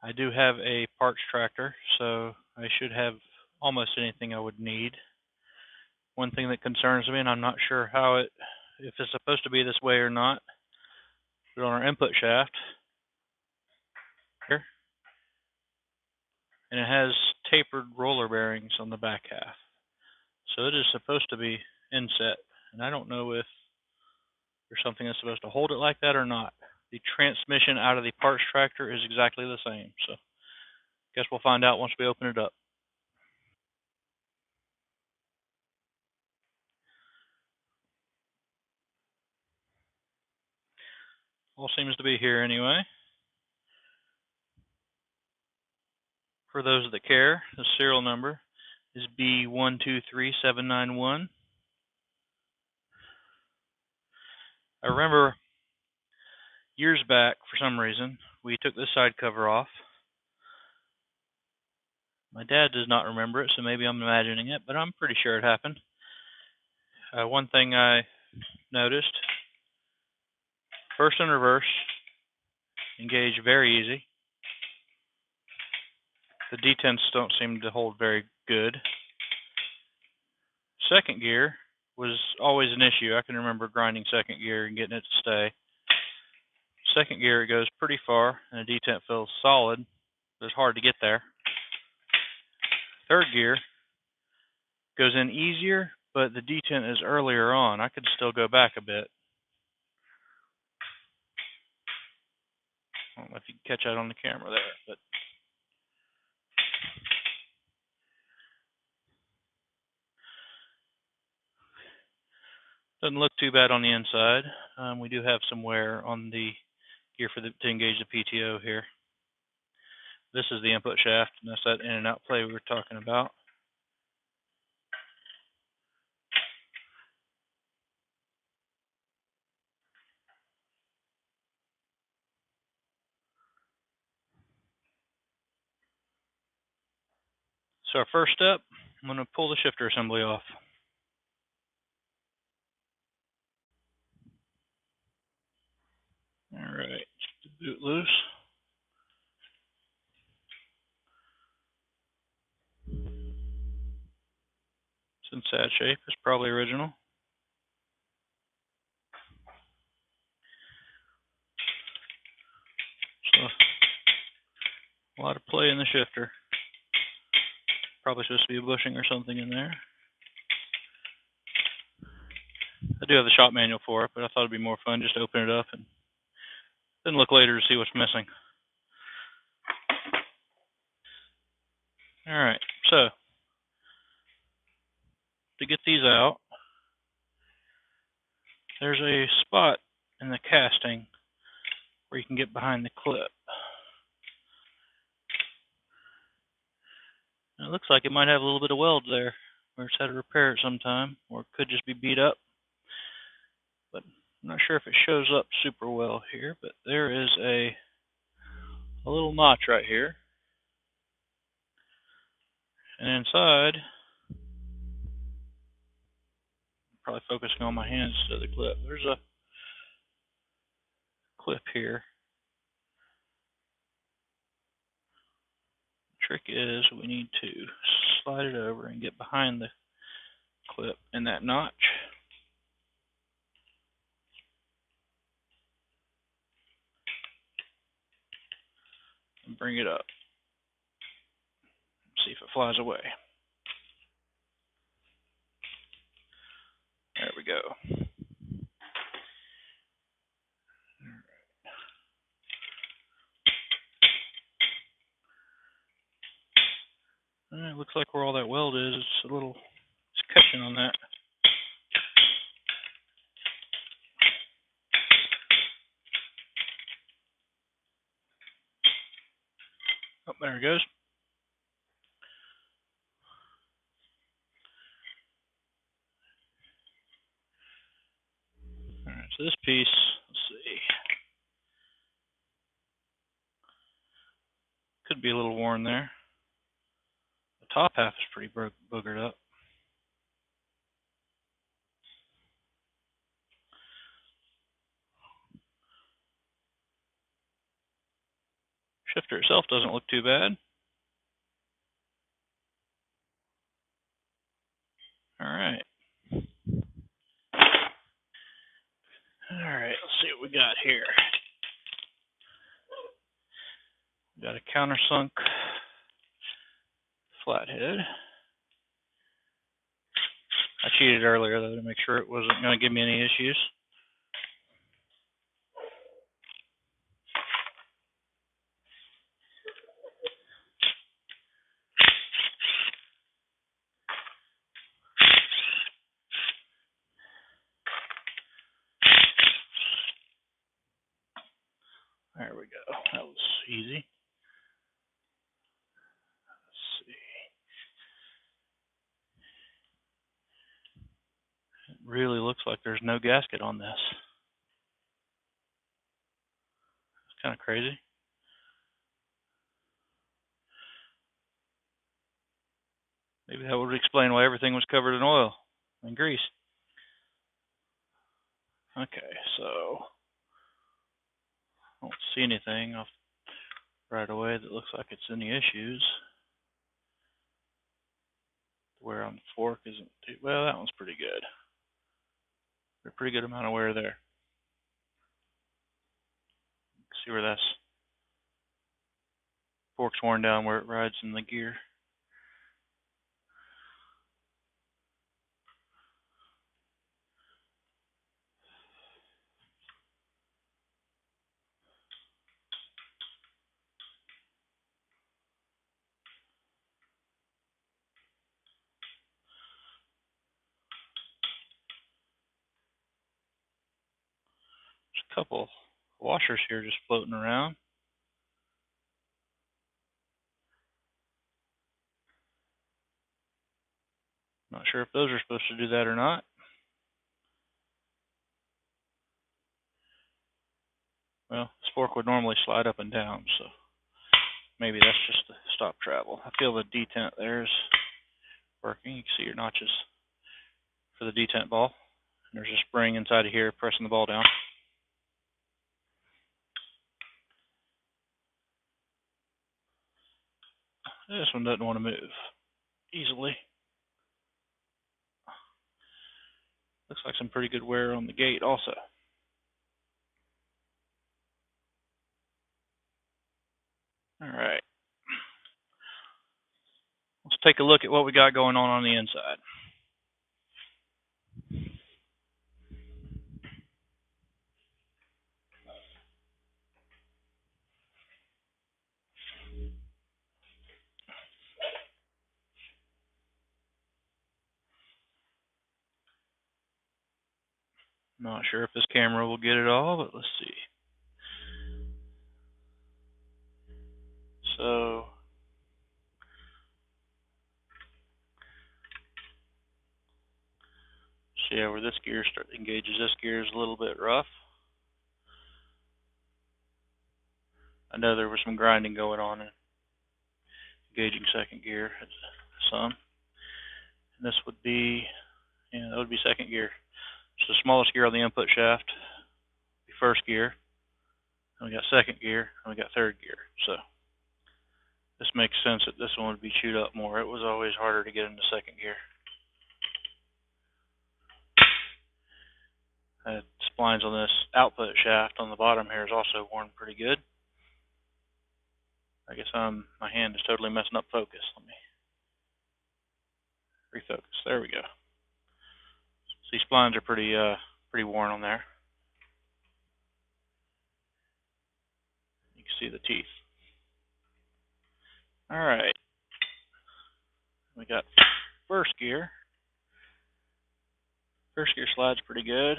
I do have a parts tractor, so I should have almost anything I would need. One thing that concerns me, and I'm not sure if it's supposed to be this way or not, but on our input shaft here, and it has tapered roller bearings on the back half. So it is supposed to be inset, and I don't know if there's something that's supposed to hold it like that or not. The transmission out of the parts tractor is exactly the same, so guess we'll find out once we open it up. All seems to be here anyway. For those that care, the serial number is B123791. I remember years back, for some reason, we took this side cover off. My dad does not remember it, so maybe I'm imagining it, but I'm pretty sure it happened. One thing I noticed, first and reverse, engage very easy. The detents don't seem to hold very good. Second gear was always an issue. I can remember grinding second gear and getting it to stay. Second gear, it goes pretty far, and the detent feels solid, but it's hard to get there. Third gear goes in easier, but the detent is earlier on. I could still go back a bit. I don't know if you can catch that on the camera there, but doesn't look too bad on the inside. We do have some wear on the gear to engage the PTO here. This is the input shaft, and that's that in and out play we were talking about. So our first step, I'm going to pull the shifter assembly off. Alright, get the boot loose. It's in sad shape. It's probably original. So, a lot of play in the shifter. Probably supposed to be a bushing or something in there. I do have the shop manual for it, but I thought it'd be more fun just to open it up and then look later to see what's missing. Alright, so to get these out, there's a spot in the casting where you can get behind the clip. It looks like it might have a little bit of weld there, where it's had to repair it sometime, or it could just be beat up. But I'm not sure if it shows up super well here, but there is a little notch right here. And inside, probably focusing on my hands instead of the clip, there's a clip here. The trick is we need to slide it over and get behind the clip in that notch. And bring it up. See if it flies away. There we go. It looks like where all that weld is, it's catching on that. Oh, there it goes. Alright, so this piece, let's see, could be a little worn there. The top half is pretty boogered up. Shifter itself doesn't look too bad. Alright. Alright, let's see what we got here. We got a countersunk flathead. I cheated earlier though to make sure it wasn't going to give me any issues. There we go. That was easy. Let's see. It really looks like there's no gasket on this. It's kind of crazy. Maybe that would explain why everything was covered in oil and grease. Okay, so I don't see anything off right away that looks like it's any issues. The wear on the fork isn't too well. That one's pretty good. A pretty good amount of wear there. See where that's fork's worn down where it rides in the gear. There's a couple washers here just floating around. Not sure if those are supposed to do that or not. Well, this fork would normally slide up and down, so maybe that's just the stop travel. I feel the detent there is working. You can see your notches for the detent ball. And there's a spring inside of here pressing the ball down. This one doesn't want to move easily. Looks like some pretty good wear on the gate also. Alright. Let's take a look at what we got going on the inside. Not sure if this camera will get it all, but let's see. So, see where this gear engages. This gear is a little bit rough. I know there was some grinding going on in engaging second gear some. And this would be, yeah, that would be second gear. So the smallest gear on the input shaft would be first gear. And we got second gear, and we got third gear. So this makes sense that this one would be chewed up more. It was always harder to get into second gear. Splines on this output shaft on the bottom here is also worn pretty good. I guess my hand is totally messing up focus. Let me refocus. There we go. See, splines are pretty worn on there. You can see the teeth. All right. We got first gear. First gear slides pretty good.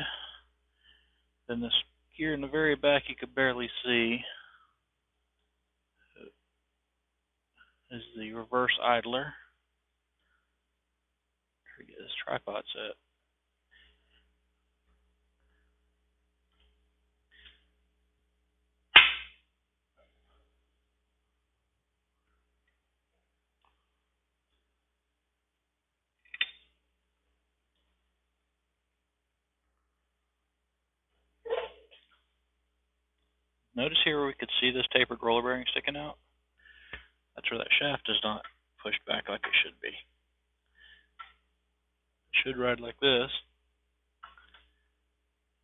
Then this gear in the very back you could barely see is the reverse idler. Try to get this tripod set. Notice here where we could see this tapered roller bearing sticking out? That's where that shaft is not pushed back like it should be. It should ride like this.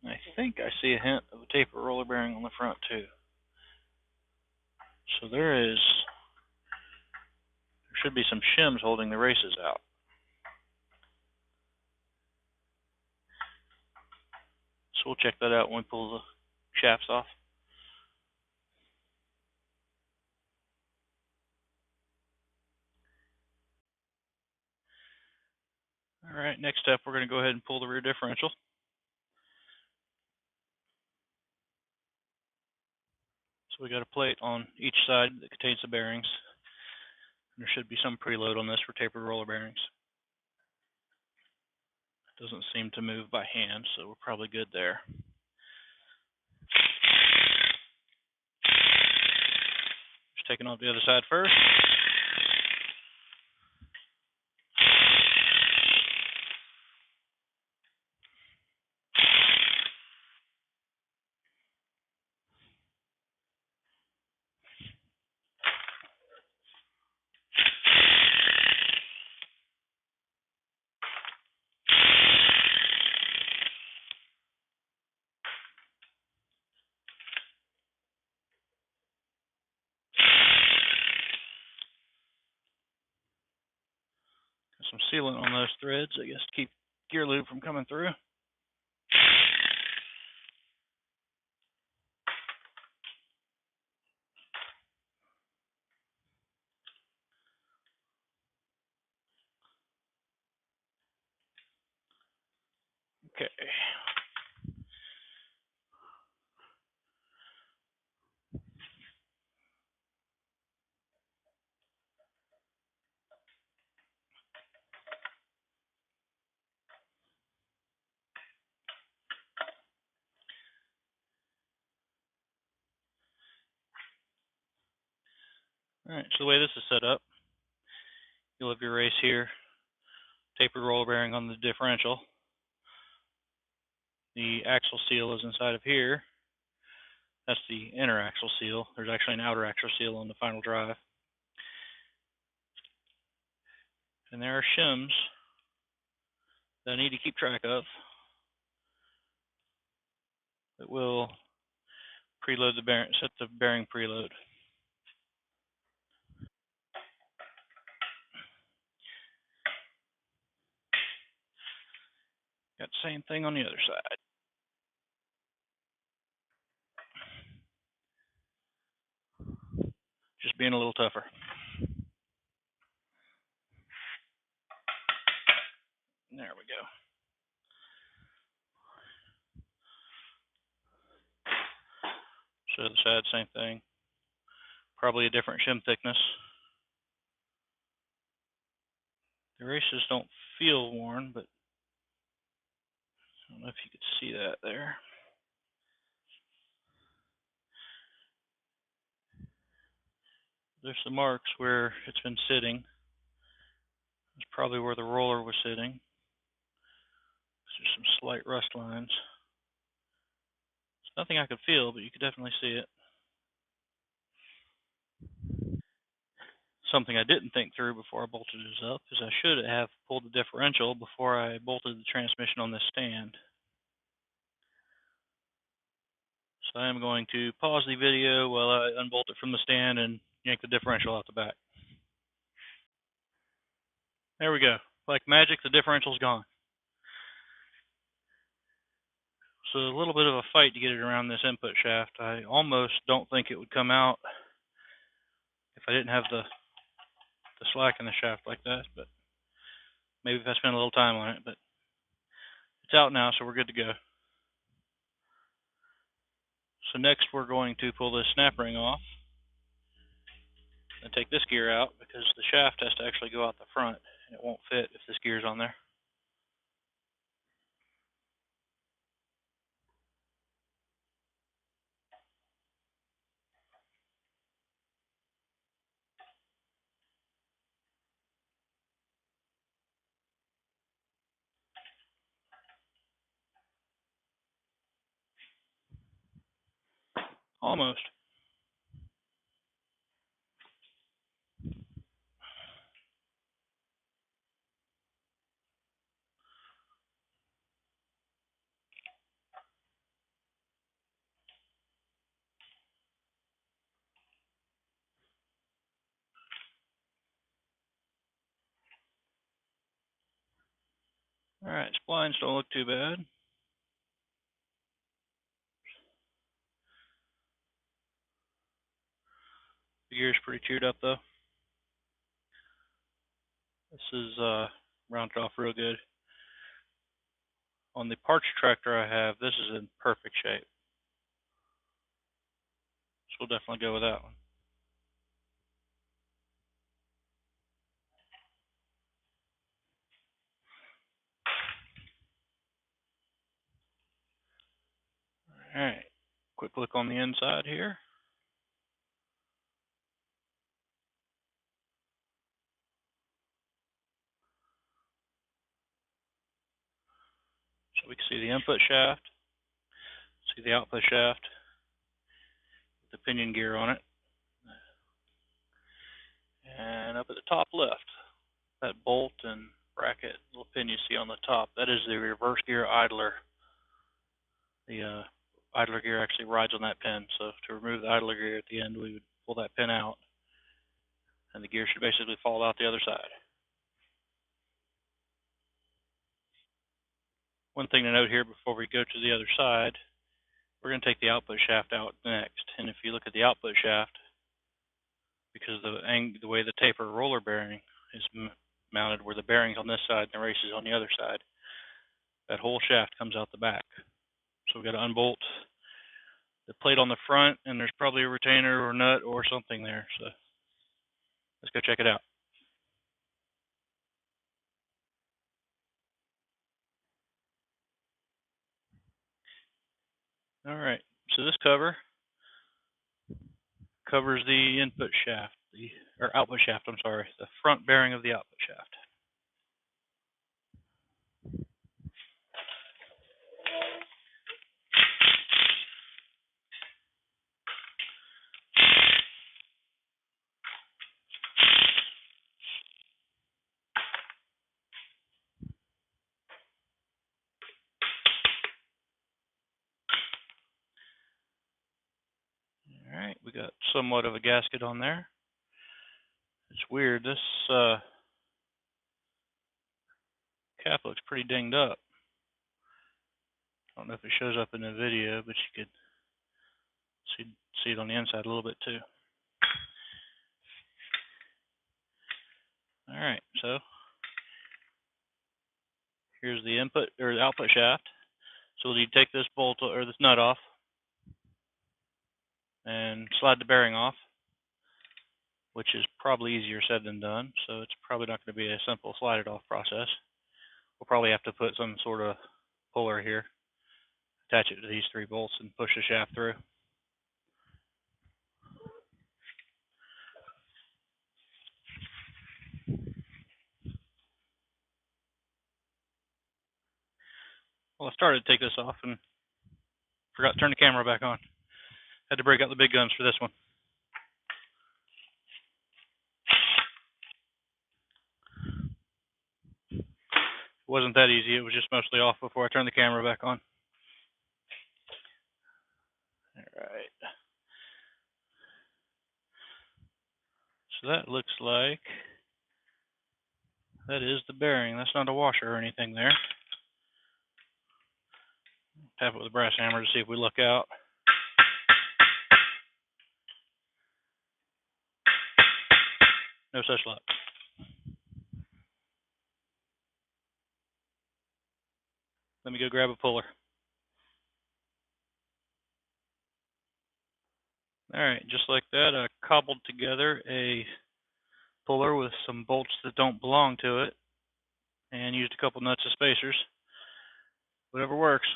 And I think I see a hint of a tapered roller bearing on the front too. So there should be some shims holding the races out. So we'll check that out when we pull the shafts off. Alright, next step, we're going to go ahead and pull the rear differential. So we got a plate on each side that contains the bearings. There should be some preload on this for tapered roller bearings. It doesn't seem to move by hand, so we're probably good there. Just taking off the other side first. Some sealant on those threads, I guess, to keep gear lube from coming through. Okay. Alright, so the way this is set up, you'll have your race here, tapered roller bearing on the differential. The axle seal is inside of here. That's the inner axle seal. There's actually an outer axle seal on the final drive. And there are shims that I need to keep track of that will preload the bearing, set the bearing preload. Got the same thing on the other side. Just being a little tougher. There we go. So the side, same thing. Probably a different shim thickness. The races don't feel worn, but I don't know if you could see that there. There's the marks where it's been sitting. It's probably where the roller was sitting. There's some slight rust lines. It's nothing I could feel, but you could definitely see it. Something I didn't think through before I bolted this up is I should have pulled the differential before I bolted the transmission on this stand. So I am going to pause the video while I unbolt it from the stand and yank the differential out the back. There we go. Like magic, the differential's gone. So a little bit of a fight to get it around this input shaft. I almost don't think it would come out if I didn't have the slack in the shaft like that, but maybe if I spend a little time on it. But it's out now, so we're good to go. So next we're going to pull this snap ring off and take this gear out because the shaft has to actually go out the front and it won't fit if this gear's on there. Almost. Alright, splines don't look too bad. The gear's pretty chewed up though. This is rounded off real good. On the parts tractor I have, this is in perfect shape. So we'll definitely go with that one. Alright, quick look on the inside here. So we can see the input shaft, see the output shaft, the pinion gear on it. And up at the top left, that bolt and bracket little pin you see on the top, that is the reverse gear idler. The idler gear actually rides on that pin, so to remove the idler gear at the end, we would pull that pin out, and the gear should basically fall out the other side. One thing to note here before we go to the other side, we're going to take the output shaft out next, and if you look at the output shaft, because the way the taper roller bearing is mounted, where the bearing's on this side and the race is on the other side, that whole shaft comes out the back. So we've got to unbolt the plate on the front, and there's probably a retainer or nut or something there. So let's go check it out. All right, so this cover covers the input shaft, or output shaft, I'm sorry, the front bearing of the output shaft. All right, we got somewhat of a gasket on there. It's weird, this cap looks pretty dinged up. I don't know if it shows up in the video, but you could see it on the inside a little bit too. All right, so here's the input or the output shaft. So you take this bolt or this nut off and slide the bearing off, which is probably easier said than done. So it's probably not going to be a simple slide it off process. We'll probably have to put some sort of puller here, attach it to these 3 bolts, and push the shaft through. Well, I started to take this off and forgot to turn the camera back on. Had to break out the big guns for this one. It wasn't that easy. It was just mostly off before I turned the camera back on. All right. So that looks like that is the bearing. That's not a washer or anything there. Tap it with a brass hammer to see if we look out. No such luck. Let me go grab a puller. All right, just like that, I cobbled together a puller with some bolts that don't belong to it and used a couple nuts and spacers. Whatever works.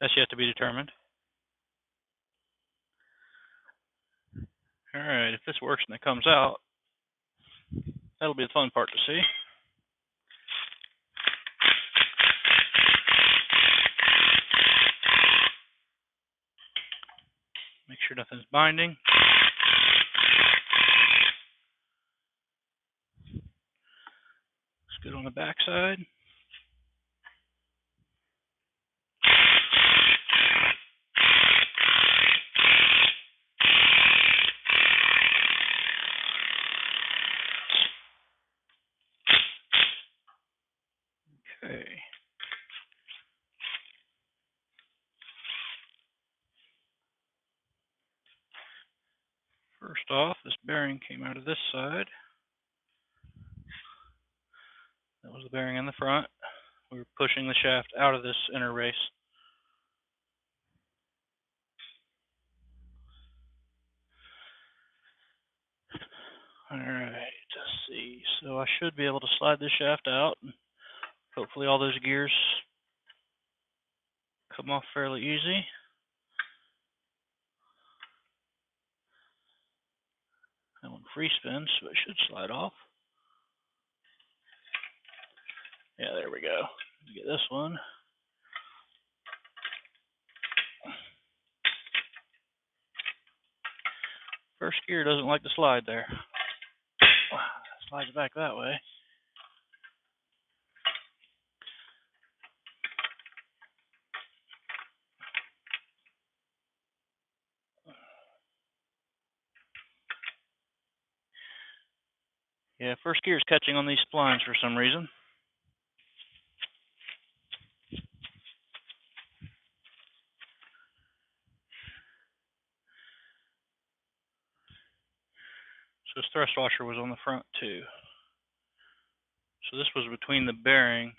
That's yet to be determined. All right, if this works and it comes out, that'll be the fun part to see. Make sure nothing's binding. Looks good on the back side. Okay. First off, this bearing came out of this side. That was the bearing in the front. We were pushing the shaft out of this inner race. Alright, let's see. So I should be able to slide this shaft out. Hopefully all those gears come off fairly easy. That one free spins, so it should slide off. Yeah, there we go. Let's get this one. First gear doesn't like to slide there. Slides back that way. Yeah, first gear is catching on these splines for some reason. So this thrust washer was on the front too. So this was between the bearing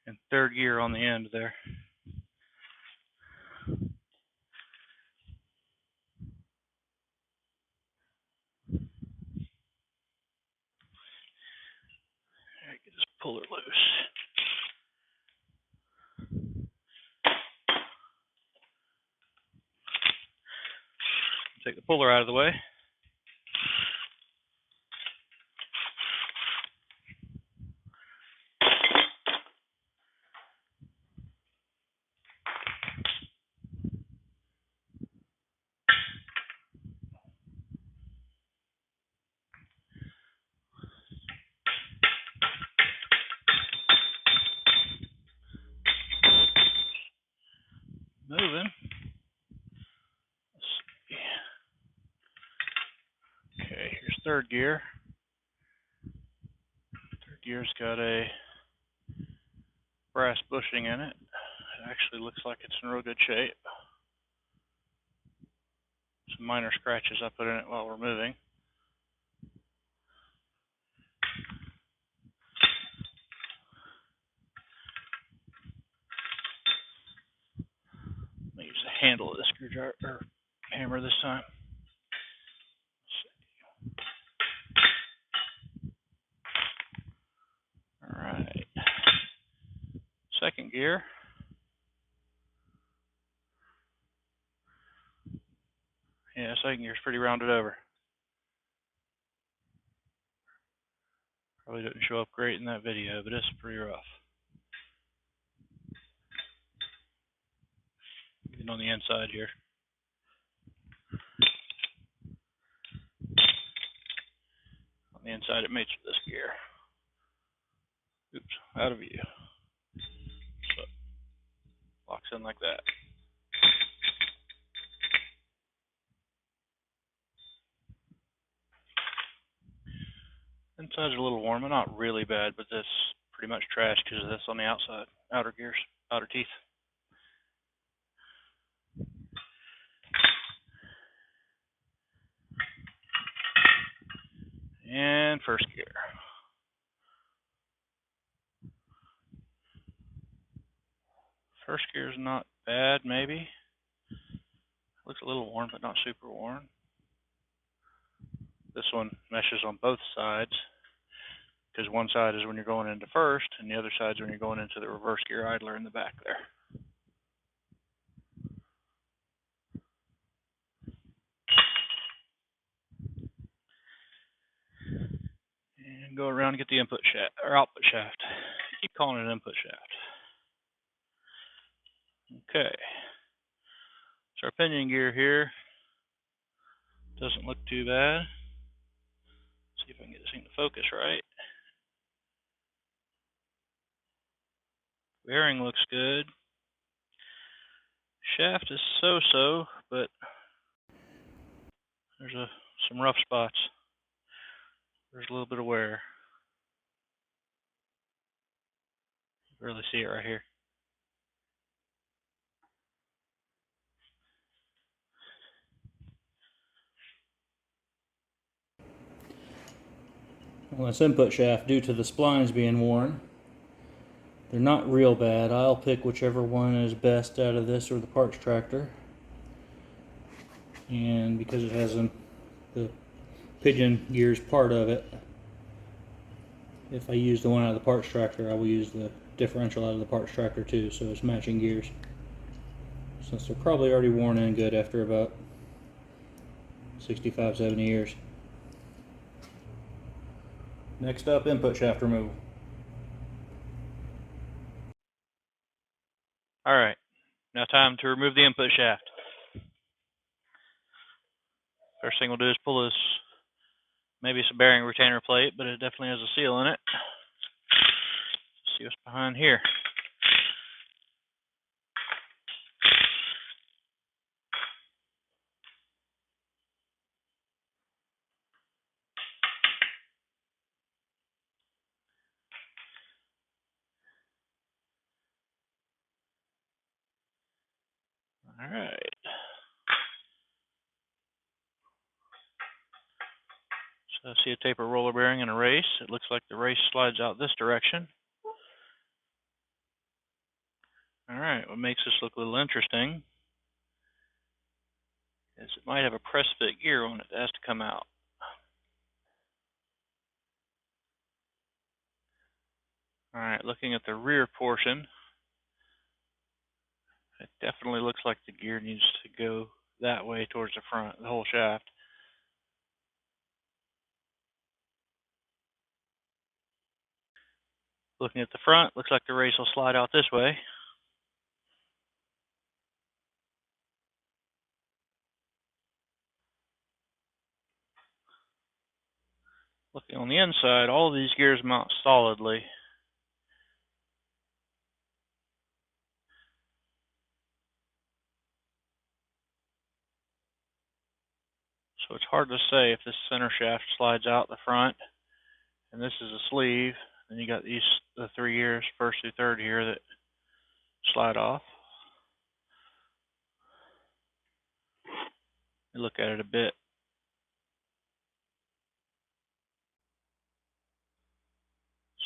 and third gear on the end there. I can just pull it loose. Take the puller out of the way. Moving. Let's see. Okay, here's third gear. Third gear's got a brass bushing in it. It actually looks like it's in real good shape. Some minor scratches I put in it while we're moving. I'm going to use the handle of the screwdriver or hammer this time. Alright. Second gear. Yeah, second gear's pretty rounded over. Probably didn't show up great in that video, but it's pretty rough. Even on the inside here. On the inside it mates with this gear. Oops, out of view. So, locks in like that. Inside's a little warm, but not really bad, but that's pretty much trash because of this on the outside. Outer gears, outer teeth. And first gear. First gear's not bad, maybe. Looks a little worn, but not super worn. This one meshes on both sides, because one side is when you're going into first, and the other side is when you're going into the reverse gear idler in the back there. And go around and get the input shaft, or output shaft. Keep calling it an input shaft. Okay. So our pinion gear here doesn't look too bad. See if I can get this thing to focus right. Bearing looks good. Shaft is so-so, but there's some rough spots. There's a little bit of wear. You can really see it right here. On this input shaft, due to the splines being worn, they're not real bad. I'll pick whichever one is best out of this or the parts tractor. And because it has the pigeon gears part of it, if I use the one out of the parts tractor, I will use the differential out of the parts tractor too, so it's matching gears. Since they're probably already worn in good after about 65, 70 years. Next up, input shaft removal. Alright, now time to remove the input shaft. First thing we'll do is pull this, maybe it's a bearing retainer plate, but it definitely has a seal in it. Let's see what's behind here. Alright. So I see a taper roller bearing and a race. It looks like the race slides out this direction. Alright, what makes this look a little interesting is it might have a press fit gear on it that has to come out. Alright, looking at the rear portion, it definitely looks like the gear needs to go that way towards the front, the whole shaft. Looking at the front, looks like the race will slide out this way. Looking on the inside, all of these gears mount solidly. So it's hard to say if this center shaft slides out the front, and this is a sleeve, then you got the 3 gears, first through third here, that slide off. You look at it a bit.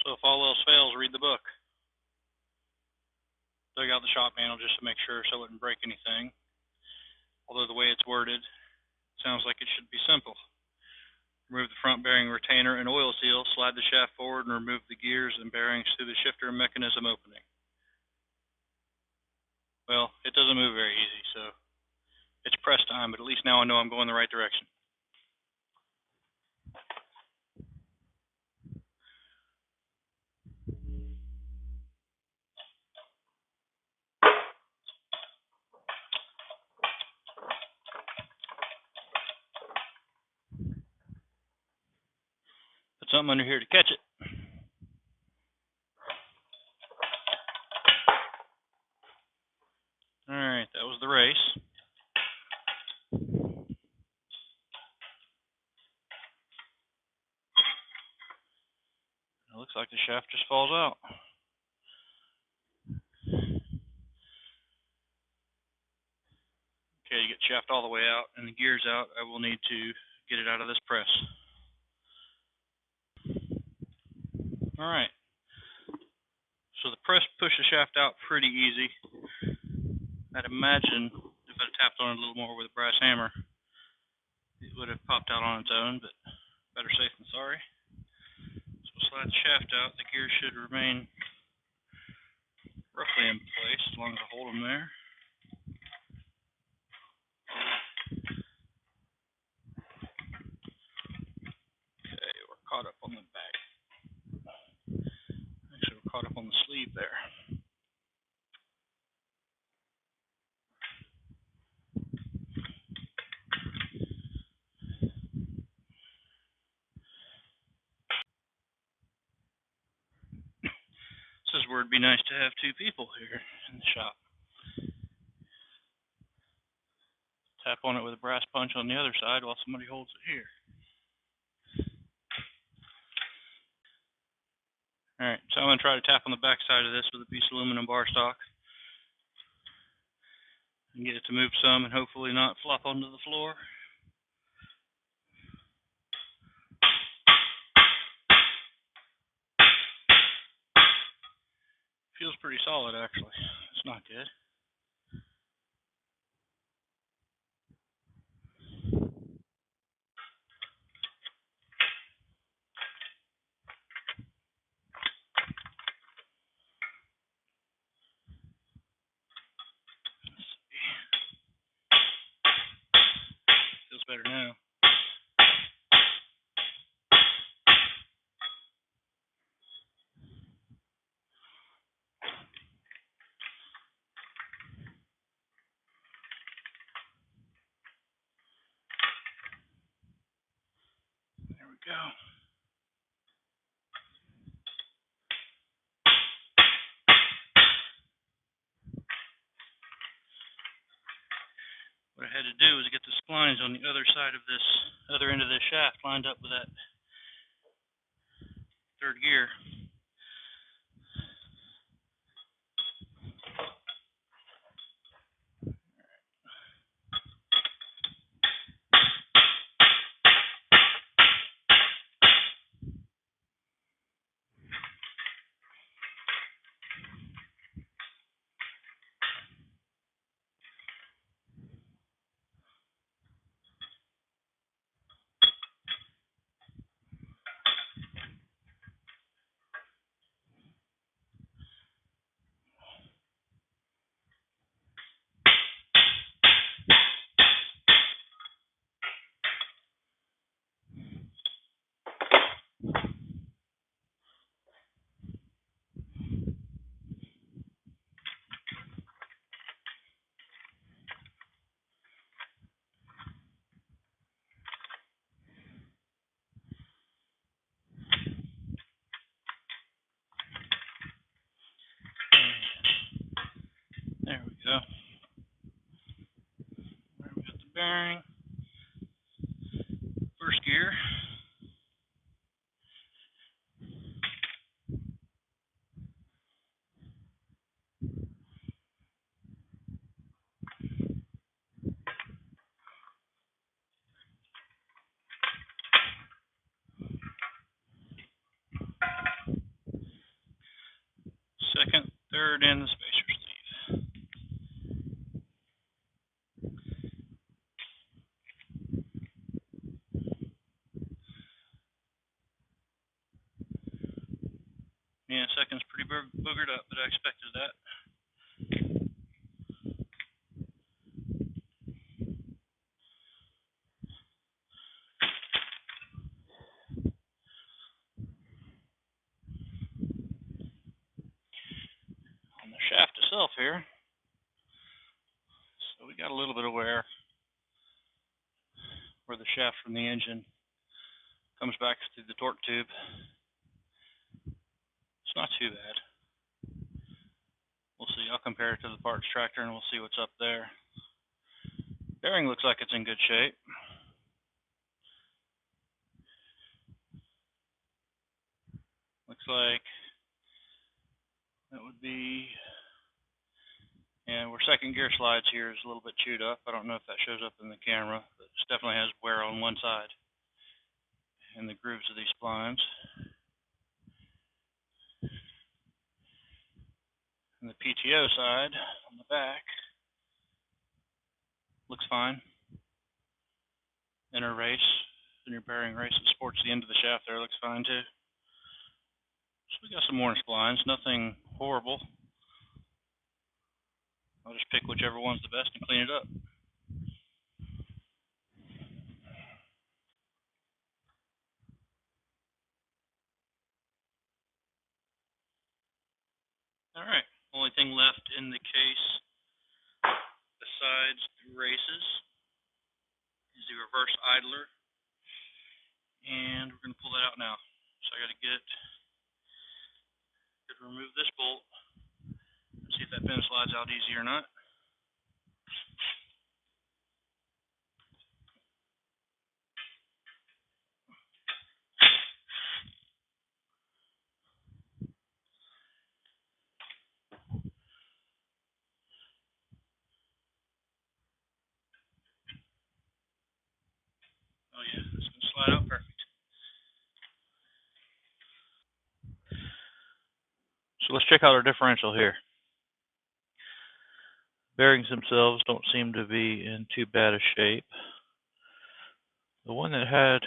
So if all else fails, read the book. Dug out the shop manual just to make sure so it wouldn't break anything. Although the way it's worded, sounds like it should be simple. Remove the front bearing retainer and oil seal, slide the shaft forward, and remove the gears and bearings through the shifter and mechanism opening. Well, it doesn't move very easy, so it's press time, but at least now I know I'm going the right direction. Put something under here to catch it. Alright, that was the race. It looks like the shaft just falls out. Okay, to get shaft all the way out and the gears out, I will need to get it out of this press. Alright, so the press pushed the shaft out pretty easy. I'd imagine if I'd tapped on it a little more with a brass hammer, it would have popped out on its own, but better safe than sorry. So we'll slide the shaft out. The gears should remain roughly in place as long as I hold them there. Okay, we're caught up on the back. Actually, we're caught up on the sleeve there. where it'd be nice to have two people here in the shop. Tap on it with a brass punch on the other side while somebody holds it here. Alright, so I'm going to try to tap on the back side of this with a piece of aluminum bar stock and get it to move some and hopefully not flop onto the floor. Feels pretty solid actually. It's not good. Feels better now. There we go. What I had to do was get the splines on the other side of this, other end of this shaft lined up with that third gear. There we go. There we got the bearing. First gear. Second, third, and the spacer sleeve. Yeah, second's pretty boogered up, but I expected that. On the shaft itself here, so we got a little bit of wear where the shaft from the engine comes back through the torque tube. It's not too bad. We'll see. I'll compare it to the parts tractor and we'll see what's up there. Bearing looks like it's in good shape. Looks like that would be, and where second gear slides here is a little bit chewed up. I don't know if that shows up in the camera, but it definitely has wear on one side in the grooves of these splines. And the PTO side on the back looks fine. Inner race, inner bearing race that supports the end of the shaft there looks fine too. So we got some more splines, nothing horrible. I'll just pick whichever one's the best and clean it up. Alright, only thing left in the case besides the races is the reverse idler. And we're going to pull that out now. So I got to get Could remove this bolt and see if that pin slides out easy or not. Oh yeah, it's going to slide out perfect. So let's check out our differential here. Bearings themselves don't seem to be in too bad a shape. The one that had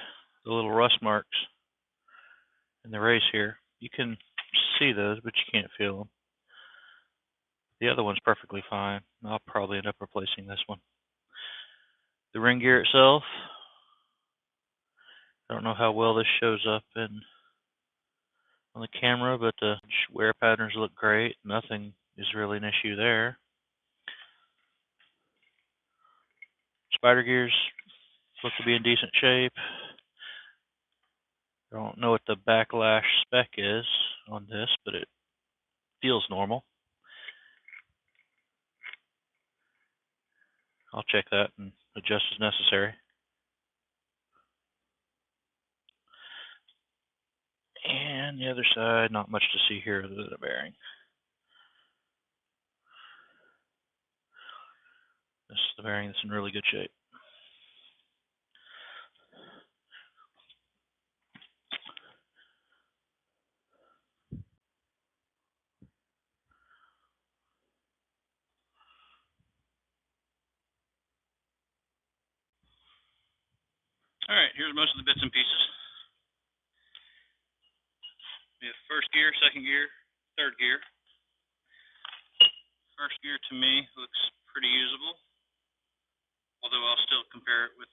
the little rust marks in the race here, you can see those, but you can't feel them. The other one's perfectly fine. I'll probably end up replacing this one. The ring gear itself, I don't know how well this shows up on the camera, but the wear patterns look great. Nothing is really an issue there. Spider gears look to be in decent shape. I don't know what the backlash spec is on this, but it feels normal. I'll check that and adjust as necessary. And the other side, not much to see here other than a bearing. This is the bearing that's in really good shape. Alright, here's most of the bits and pieces. We have first gear, second gear, third gear. First gear to me looks pretty usable, although I'll still compare it with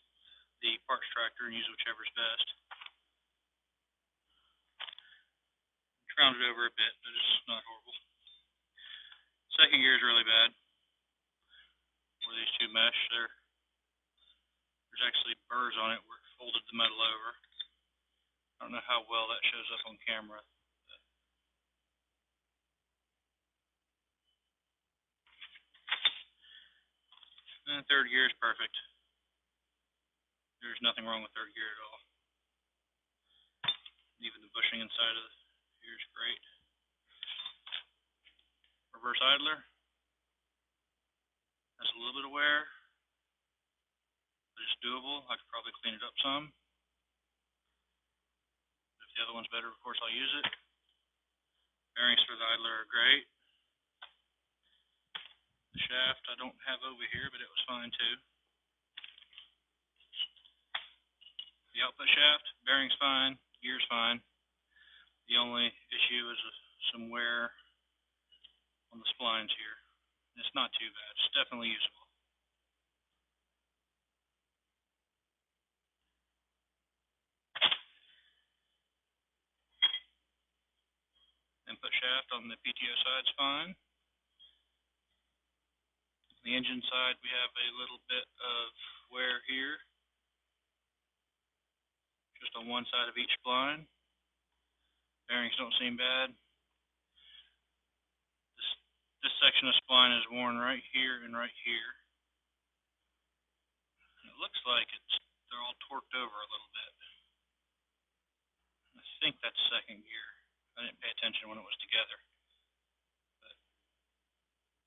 the parts tractor and use whichever's best. Round it over a bit, but it's not horrible. Second gear is really bad. Where these two mesh, there's actually burrs on it where it folded the metal over. I don't know how well that shows up on camera. And third gear is perfect. There's nothing wrong with third gear at all. Even the bushing inside of the gear is great. Reverse idler has a little bit of wear, but it's doable. I could probably clean it up some. If the other one's better, of course, I'll use it. Bearings for the idler are great. The shaft I don't have over here, but it was fine too. The output shaft, bearing's fine, gear's fine. The only issue is some wear on the splines here. It's not too bad. It's definitely usable. Input shaft on the PTO side is fine. On the engine side, we have a little bit of wear here, just on one side of each spline. Bearings don't seem bad. This section of spline is worn right here and right here. And it looks like they're all torqued over a little bit. I think that's second gear. I didn't pay attention when it was together. But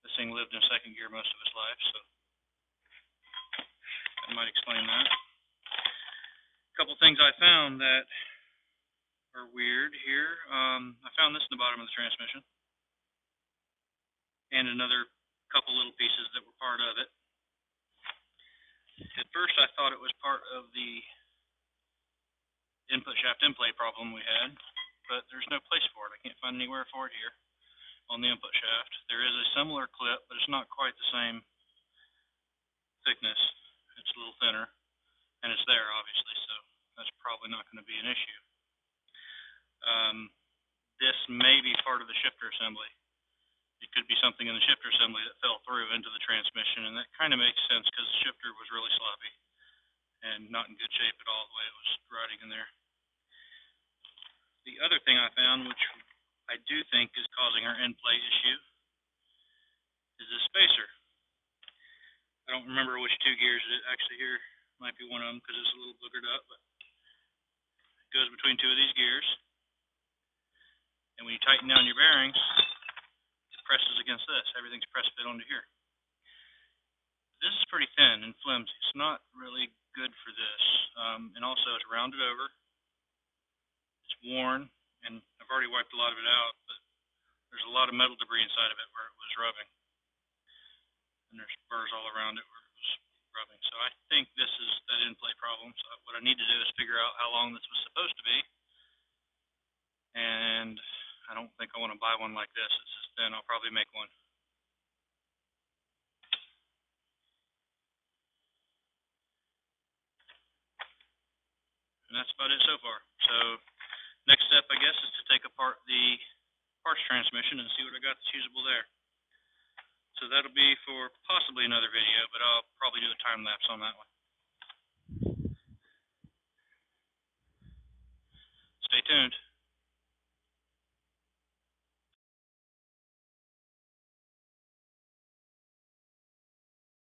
this thing lived in second gear most of its life, so that might explain that. A couple things I found that are weird here. I found this in the bottom of the transmission, and another couple little pieces that were part of it. At first I thought it was part of the input shaft in-play problem we had, but there's no place for it. I can't find anywhere for it here on the input shaft. There is a similar clip, but it's not quite the same thickness. It's a little thinner, and it's there obviously, so that's probably not going to be an issue. This may be part of the shifter assembly. It could be something in the shifter assembly that fell through into the transmission, and that kind of makes sense because the shifter was really sloppy and not in good shape at all the way it was riding in there. The other thing I found, which I do think is causing our end plate issue is this spacer. I don't remember which two gears it is. Actually, here might be one of them because it's a little boogered up, but it goes between two of these gears. And when you tighten down your bearings, it presses against this. Everything's press fit onto here. This is pretty thin and flimsy. It's not really good for this. And also, it's rounded over. It's worn, and I've already wiped a lot of it out, but there's a lot of metal debris inside of it where it was rubbing. And there's burrs all around it where it was rubbing. So I think this is that end plate problem. So what I need to do is figure out how long this was supposed to be. And I don't think I want to buy one like this. It's just thin. I'll probably make one. And that's about it so far. So next step, I guess, is to take apart the parts transmission and see what I got that's usable there. So that'll be for possibly another video, but I'll probably do a time lapse on that one. Stay tuned.